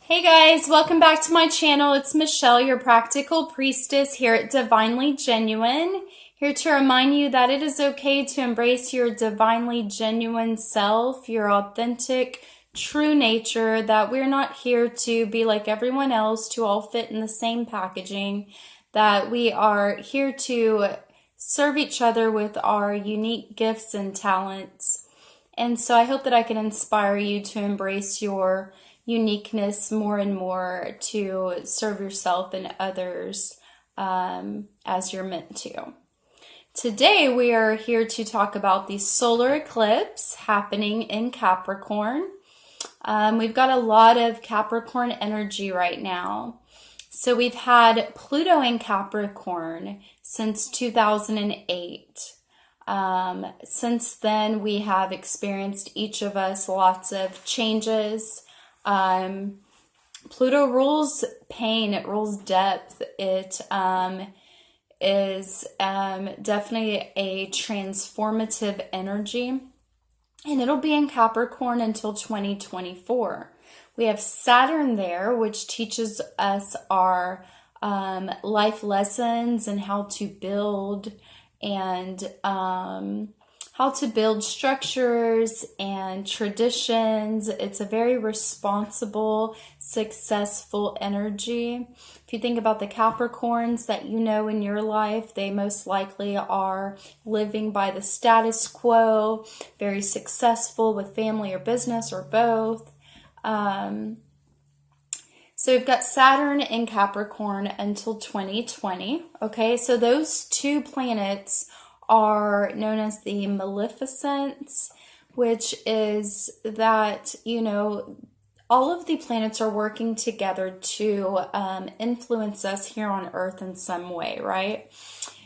Hey guys, welcome back to my channel. It's Michelle, your practical priestess here at Divinely Genuine. Here to remind you that it is okay to embrace your divinely genuine self, your authentic, true nature, that we're not here to be like everyone else, to all fit in the same packaging, that we are here to serve each other with our unique gifts and talents. And so I hope that I can inspire you to embrace your uniqueness more and more, to serve yourself and others as you're meant to. Today we are here to talk about the solar eclipse happening in Capricorn. We've got a lot of Capricorn energy right now. So we've had Pluto in Capricorn since 2008. Since then, we have experienced, each of us, lots of changes. Pluto rules pain, it rules depth, it is definitely a transformative energy, and it'll be in Capricorn until 2024. We have Saturn there, which teaches us our life lessons and how to build and how to build structures and traditions. It's a very responsible, successful energy. If you think about the Capricorns that you know in your life, they most likely are living by the status quo, very successful with family or business or both. So we've got Saturn in Capricorn until 2020. Okay, so those two planets are known as the maleficents, which is that, all of the planets are working together to influence us here on Earth in some way, right?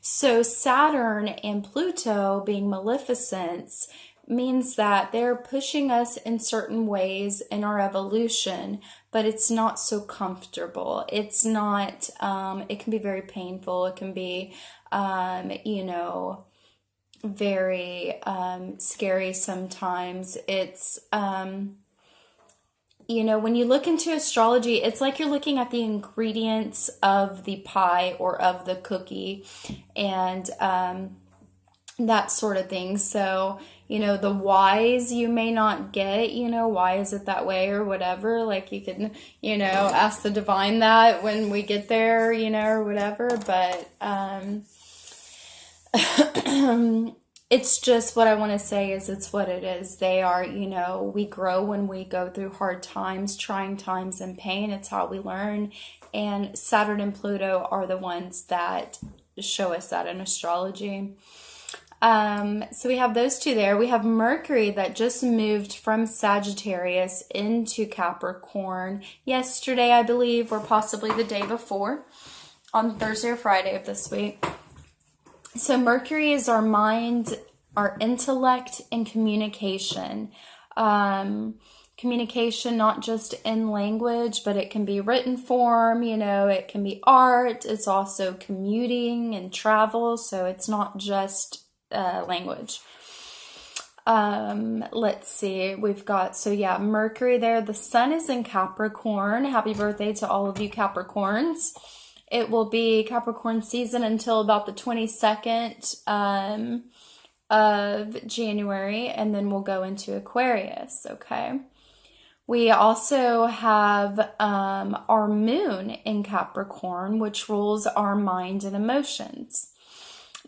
So Saturn and Pluto being maleficents means that they're pushing us in certain ways in our evolution, but it's not so comfortable. It's not, it can be very painful. It can be, very scary sometimes. It's, when you look into astrology, it's like you're looking at the ingredients of the pie or of the cookie and that sort of thing. So, the whys you may not get, why is it that way or whatever. Like you can, ask the divine that when we get there, or whatever. But it's just, what I want to say is it's what it is. They are, we grow when we go through hard times, trying times, and pain. It's how we learn. And Saturn and Pluto are the ones that show us that in astrology. So we have those two there. We have Mercury that just moved from Sagittarius into Capricorn yesterday, I believe, or possibly the day before, on Thursday or Friday of this week. So Mercury is our mind, our intellect, and communication. Communication not just in language, but it can be written form, it can be art. It's also commuting and travel, so it's not just language. Let's see, we've got, Mercury there. The sun is in Capricorn. Happy birthday to all of you Capricorns. It will be Capricorn season until about the 22nd of January, and then we'll go into Aquarius, okay? We also have our moon in Capricorn, which rules our mind and emotions.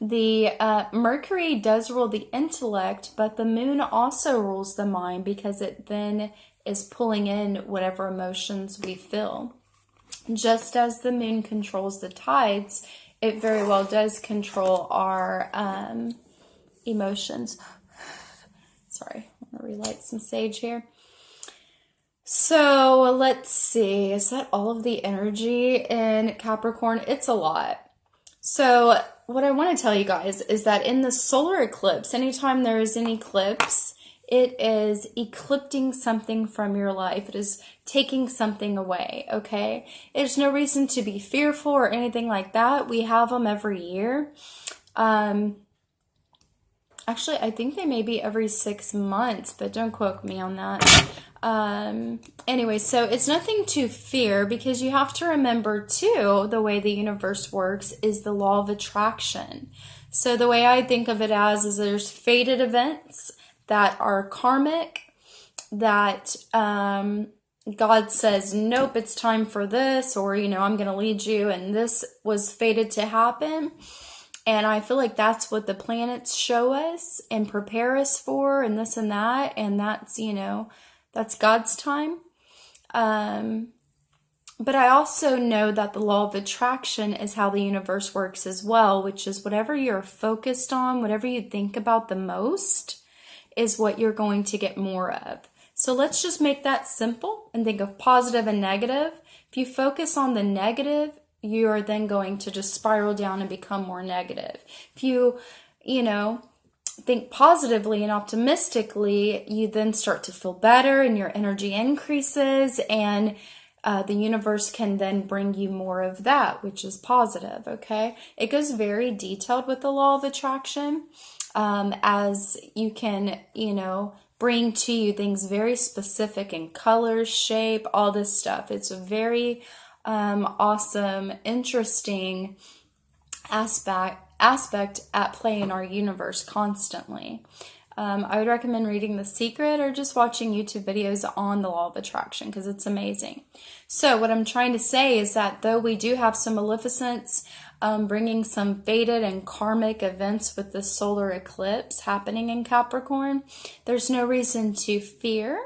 The Mercury does rule the intellect, but the moon also rules the mind because it then is pulling in whatever emotions we feel. Just as the moon controls the tides, it very well does control our emotions. Sorry, I'm going to relight some sage here. So let's see, is that all of the energy in Capricorn? It's a lot. So what I want to tell you guys is that in the solar eclipse, anytime there is an eclipse, it is eclipsing something from your life. It is taking something away, okay? There's no reason to be fearful or anything like that. We have them every year. Actually, I think they may be every 6 months, but don't quote me on that. Anyway, so it's nothing to fear, because you have to remember too, the way the universe works is the law of attraction. So the way I think of it as is there's fated events that are karmic, that God says, nope, it's time for this, or, you know, I'm going to lead you, and this was fated to happen. And I feel like that's what the planets show us and prepare us for, and this and that. And that's, you know, that's God's time. But I also know that the law of attraction is how the universe works as well, which is whatever you're focused on, whatever you think about the most, is what you're going to get more of. So let's just make that simple and think of positive and negative. If you focus on the negative, you are then going to just spiral down and become more negative. If you know, think positively and optimistically, you then start to feel better and your energy increases, and the universe can then bring you more of that, which is positive, okay? It goes very detailed with the law of attraction, as you can, you know, bring to you things very specific in color, shape, all this stuff. It's a very awesome, interesting aspect at play in our universe constantly. I would recommend reading The Secret or just watching YouTube videos on the law of attraction, because it's amazing. So what I'm trying to say is that though we do have some maleficence bringing some fated and karmic events with the solar eclipse happening in Capricorn, there's no reason to fear.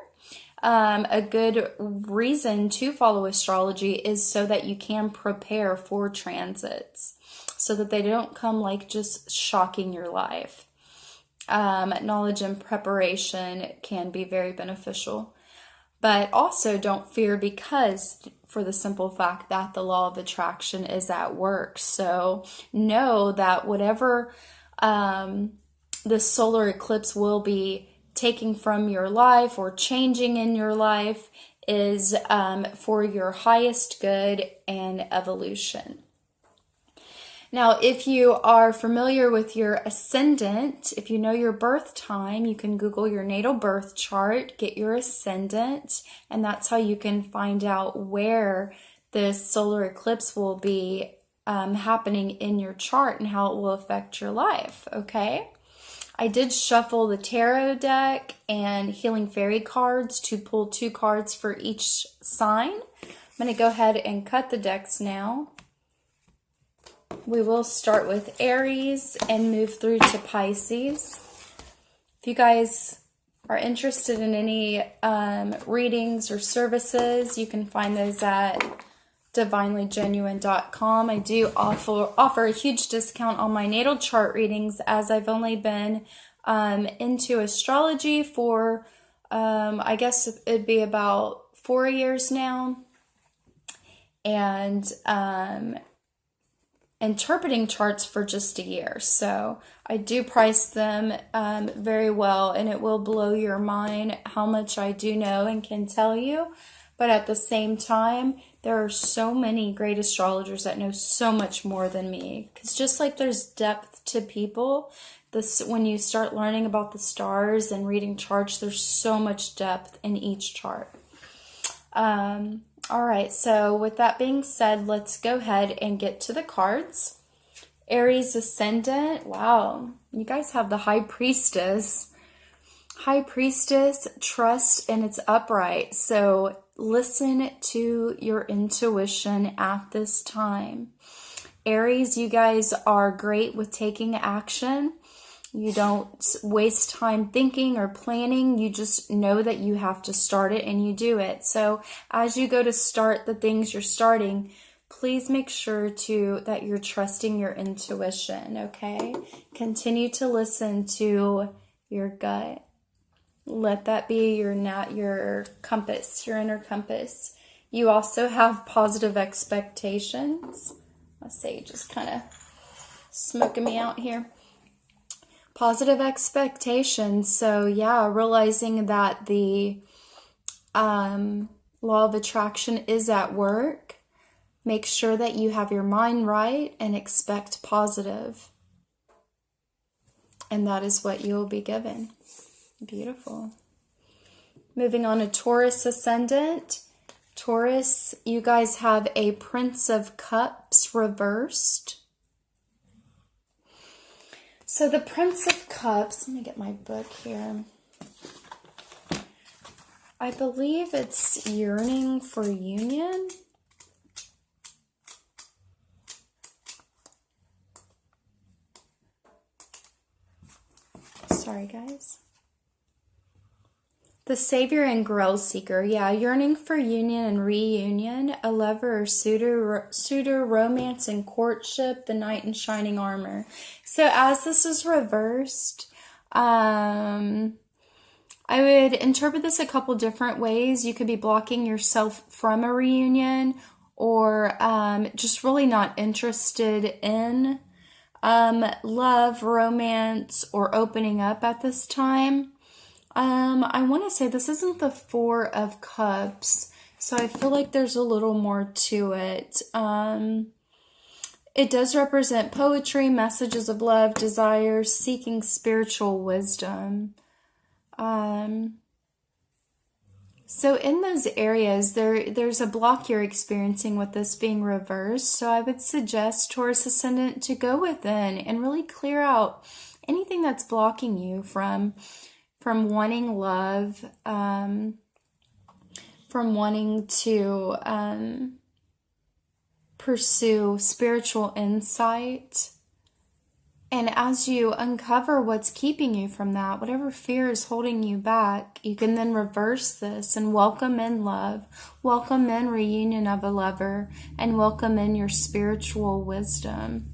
A good reason to follow astrology is so that you can prepare for transits, so that they don't come like just shocking your life. Knowledge and preparation can be very beneficial, but also don't fear, because for the simple fact that the law of attraction is at work. So know that whatever the solar eclipse will be taking from your life or changing in your life is for your highest good and evolution. Now, if you are familiar with your ascendant, if you know your birth time, you can Google your natal birth chart, get your ascendant, and that's how you can find out where this solar eclipse will be happening in your chart and how it will affect your life, okay? I did shuffle the tarot deck and healing fairy cards to pull 2 cards for each sign. I'm going to go ahead and cut the decks now. We will start with Aries and move through to Pisces. If you guys are interested in any readings or services, you can find those at divinelygenuine.com. I do offer a huge discount on my natal chart readings, as I've only been into astrology for I guess it'd be about 4 years now, and interpreting charts for just a year. So I do price them very well, and it will blow your mind how much I do know and can tell you. But at the same time, there are so many great astrologers that know so much more than me. Because just like there's depth to people, when you start learning about the stars and reading charts, there's so much depth in each chart. All right, so with that being said, let's go ahead and get to the cards. Aries Ascendant, wow, you guys have the High Priestess. High Priestess, trust, and it's upright. So listen to your intuition at this time. Aries, you guys are great with taking action. You don't waste time thinking or planning. You just know that you have to start it and you do it. So as you go to start the things you're starting, please make sure that you're trusting your intuition, okay? Continue to listen to your gut. Let that be your compass, your inner compass. You also have positive expectations. Let's see, just kind of smoking me out here. Positive expectations. So yeah, realizing that the law of attraction is at work. Make sure that you have your mind right and expect positive. And that is what you will be given. Beautiful. Moving on to Taurus ascendant. Taurus, you guys have a Prince of Cups reversed. So the Prince of Cups, let me get my book here. I believe it's yearning for union. Sorry, guys. The Savior and Grail Seeker. Yeah, yearning for union and reunion. A lover or suitor, romance and courtship. The Knight in Shining Armor. So as this is reversed, I would interpret this a couple different ways. You could be blocking yourself from a reunion, or just really not interested in love, romance, or opening up at this time. I want to say this isn't the Four of Cups, so I feel like there's a little more to it. It does represent poetry, messages of love, desires, seeking spiritual wisdom. So in those areas, there's a block you're experiencing with this being reversed. So I would suggest, Taurus Ascendant, to go within and really clear out anything that's blocking you from wanting love, from wanting to pursue spiritual insight. And as you uncover what's keeping you from that, whatever fear is holding you back, you can then reverse this and welcome in love, welcome in reunion of a lover, and welcome in your spiritual wisdom.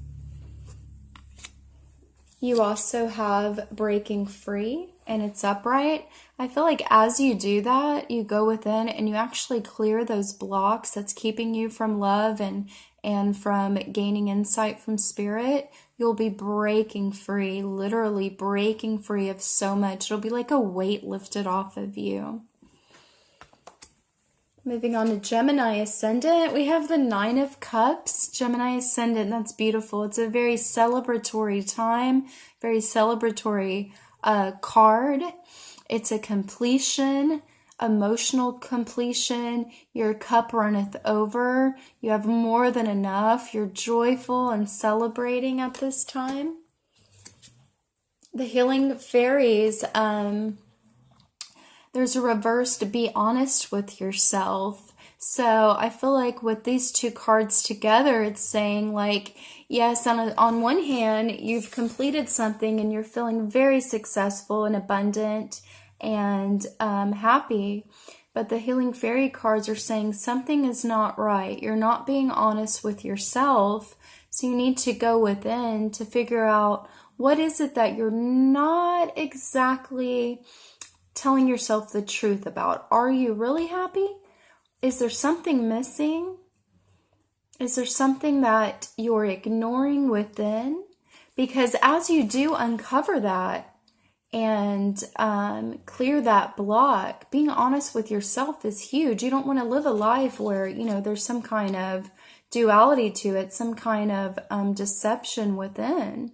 You also have breaking free, and it's upright. I feel like as you do that, you go within and you actually clear those blocks that's keeping you from love and from gaining insight from spirit. You'll be breaking free, literally breaking free of so much. It'll be like a weight lifted off of you. Moving on to Gemini Ascendant, we have the Nine of Cups. Gemini Ascendant, that's beautiful. It's a very celebratory time, very celebratory card. It's a completion, emotional completion. Your cup runneth over. You have more than enough. You're joyful and celebrating at this time. The Healing Fairies, there's a reverse to be honest with yourself. So I feel like with these two cards together, it's saying like, yes, on one hand, you've completed something and you're feeling very successful and abundant and happy. But the Healing Fairy cards are saying something is not right. You're not being honest with yourself. So you need to go within to figure out what is it that you're not exactly telling yourself the truth about. Are you really happy? Is there something missing? Is there something that you're ignoring within? Because as you do uncover that and clear that block, being honest with yourself is huge. You don't want to live a life where, there's some kind of duality to it, some kind of deception within.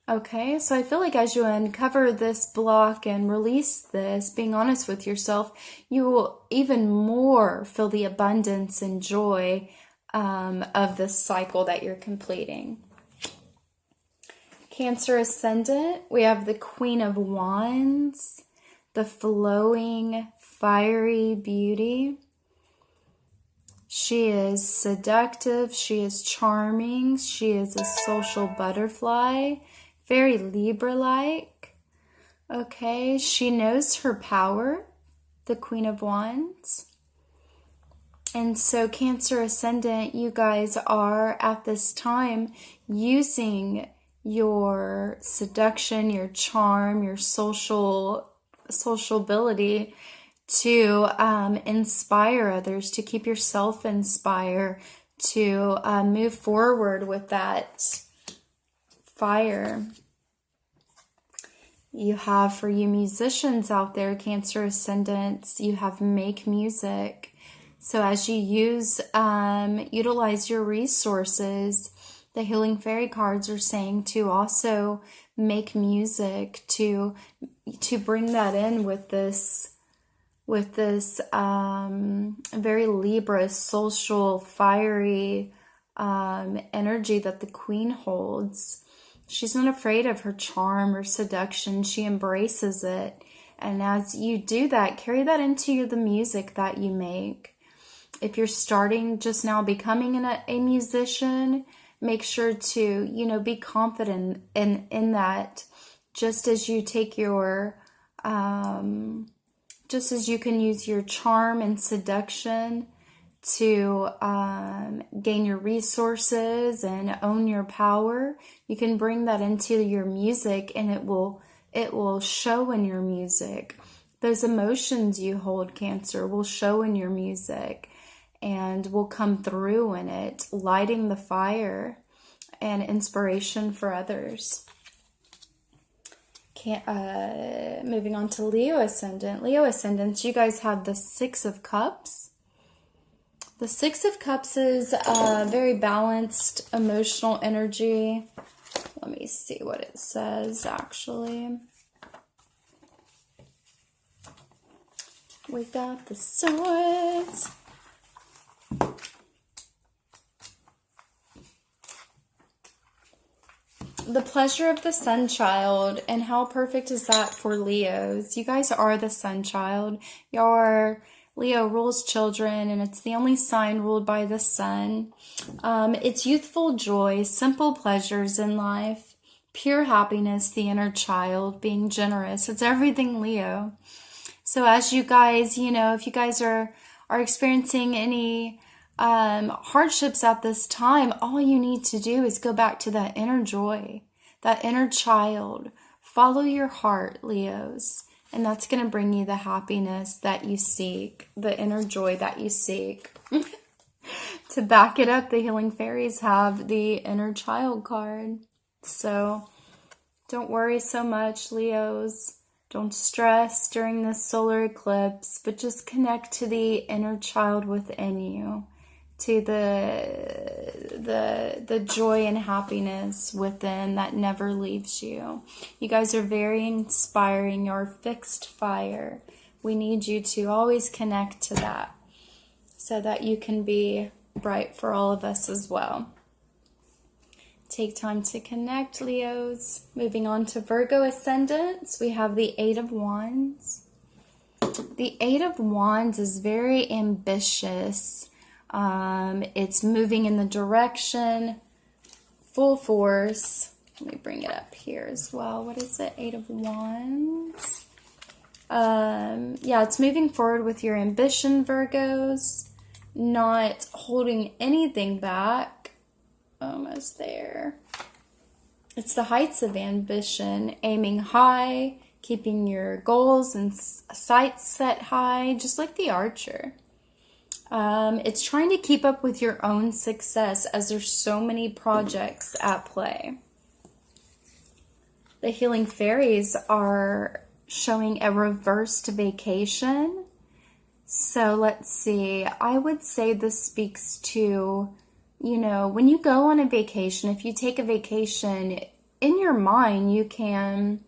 Okay, so I feel like as you uncover this block and release this, being honest with yourself, you will even more feel the abundance and joy of this cycle that you're completing. Cancer Ascendant, we have the Queen of Wands, the flowing, fiery beauty. She is seductive, she is charming, she is a social butterfly. Very Libra-like. Okay, she knows her power, the Queen of Wands. And so Cancer Ascendant, you guys are at this time using your seduction, your charm, your sociability to inspire others, to keep yourself inspired, to move forward with that fire. You have, for you musicians out there, Cancer Ascendants, you have make music. So as you utilize your resources The healing fairy cards are saying to also make music, to bring that in with this very Libra, social, fiery energy that the Queen holds. She's not afraid of her charm or seduction. She embraces it. And as you do that, carry that into the music that you make. If you're starting just now becoming a musician, make sure to, be confident in that. Just as you take your, just as you can use your charm and seduction to gain your resources and own your power, you can bring that into your music, and it will show in your music. Those emotions you hold, Cancer, will show in your music and will come through in it, lighting the fire and inspiration for others. Moving on to Leo Ascendant. Leo Ascendants, you guys have the Six of Cups. The Six of Cups is very balanced emotional energy. Let me see what it says, actually. We got the Swords. The pleasure of the Sun Child, and how perfect is that for Leos? You guys are the Sun Child. Leo rules children, and it's the only sign ruled by the sun. It's youthful joy, simple pleasures in life, pure happiness, the inner child, being generous. It's everything Leo. So as you guys, if you guys are experiencing any hardships at this time, all you need to do is go back to that inner joy, that inner child. Follow your heart, Leos, and that's going to bring you the happiness that you seek, the inner joy that you seek. To back it up, the healing fairies have the inner child card. So don't worry so much, Leos. Don't stress during this solar eclipse, but just connect to the inner child within you, to the joy and happiness within that never leaves you. You guys are very inspiring. You're fixed fire. We need you to always connect to that so that you can be bright for all of us as well. Take time to connect, Leos. Moving on to Virgo Ascendants, we have the Eight of Wands. The Eight of Wands is very ambitious. It's moving in the direction, full force. Let me bring it up here as well. What is it? Eight of Wands. Yeah, it's moving forward with your ambition, Virgos. Not holding anything back. Almost there. It's the heights of ambition, aiming high, keeping your goals and sights set high, just like the archer. It's trying to keep up with your own success as there's so many projects at play. The healing fairies are showing a reversed vacation. So let's see. I would say this speaks to, when you go on a vacation, if you take a vacation, in your mind, you can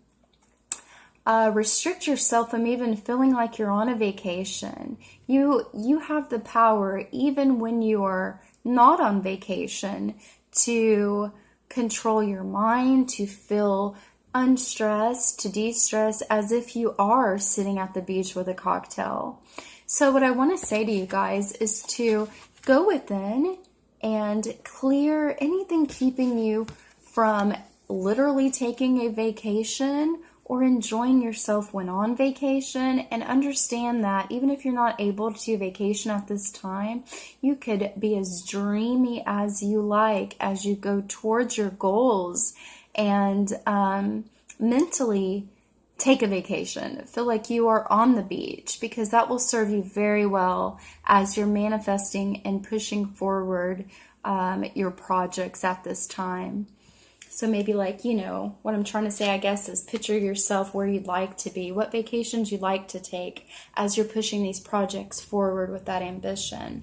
restrict yourself from even feeling like you're on a vacation. You have the power, even when you are not on vacation, to control your mind, to feel unstressed, to de-stress as if you are sitting at the beach with a cocktail. So what I want to say to you guys is to go within and clear anything keeping you from literally taking a vacation or enjoying yourself when on vacation, and understand that even if you're not able to vacation at this time, you could be as dreamy as you like as you go towards your goals, and mentally take a vacation. Feel like you are on the beach, because that will serve you very well as you're manifesting and pushing forward your projects at this time. So maybe what I'm trying to say, I guess, is picture yourself where you'd like to be, what vacations you'd like to take as you're pushing these projects forward with that ambition.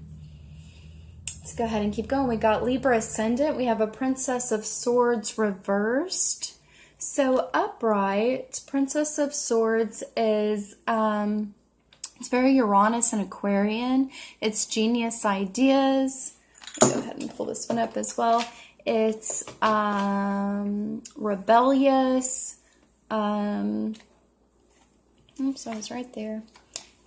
Let's go ahead and keep going. We got Libra ascendant. We have a Princess of Swords reversed. So upright, Princess of Swords is, it's very Uranus and Aquarian. It's genius ideas. Go ahead and pull this one up as well. It's rebellious. Oops, I was right there.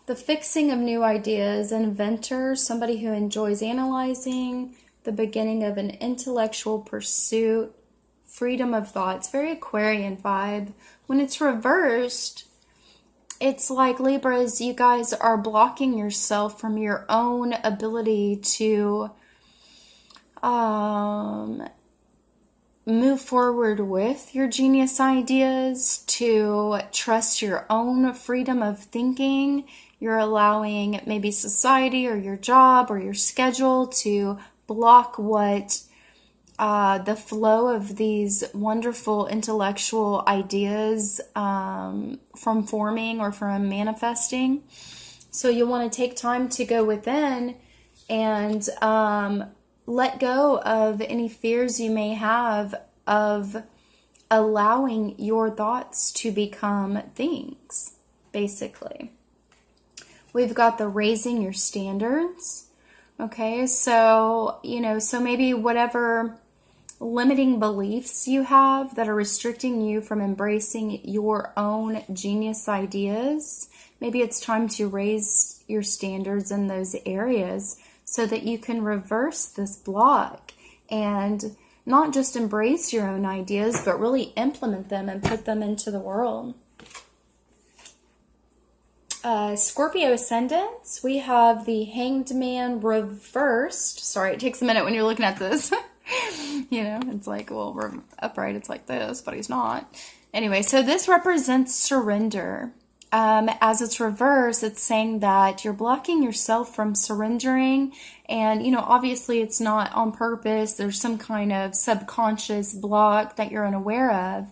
The fixing of new ideas, inventor, somebody who enjoys analyzing, the beginning of an intellectual pursuit, freedom of thought. It's very Aquarian vibe. When it's reversed, it's like Libras, you guys are blocking yourself from your own ability to move forward with your genius ideas, to trust your own freedom of thinking. You're allowing maybe society or your job or your schedule to block what the flow of these wonderful intellectual ideas from forming or from manifesting. So you'll want to take time to go within and let go of any fears you may have of allowing your thoughts to become things, basically. We've got the raising your standards. Okay, so, so maybe whatever limiting beliefs you have that are restricting you from embracing your own genius ideas, maybe it's time to raise your standards in those areas so that you can reverse this block and not just embrace your own ideas, but really implement them and put them into the world. Scorpio ascendants, we have the Hanged Man reversed. Sorry, it takes a minute when you're looking at this. It's like, well, upright, it's like this, but he's not. Anyway, so this represents surrender. As it's reversed, it's saying that you're blocking yourself from surrendering. And, obviously it's not on purpose. There's some kind of subconscious block that you're unaware of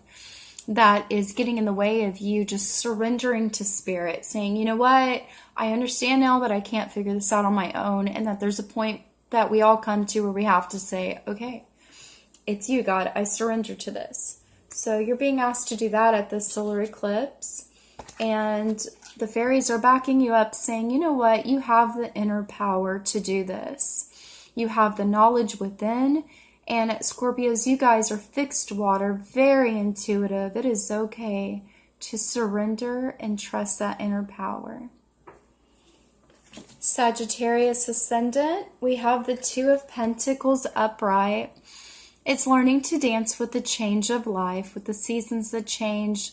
that is getting in the way of you just surrendering to spirit, saying, you know what, I understand now that I can't figure this out on my own, and that there's a point that we all come to where we have to say, okay, it's you, God, I surrender to this. So you're being asked to do that at this solar eclipse, and the fairies are backing you up, saying, you know what, you have the inner power to do this. You have the knowledge within. And Scorpios, you guys are fixed water, very intuitive. It is okay to surrender and trust that inner power. Sagittarius ascendant, we have the Two of Pentacles upright. It's learning to dance with the change of life, with the seasons that change.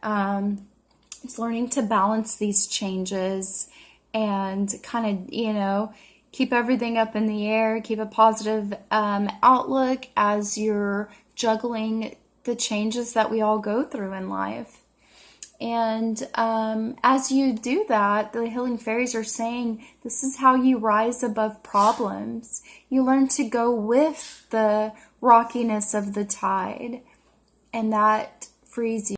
It's learning to balance these changes and kind of, keep everything up in the air, keep a positive outlook as you're juggling the changes that we all go through in life. And as you do that, the healing fairies are saying this is how you rise above problems. You learn to go with the rockiness of the tide, and that frees you.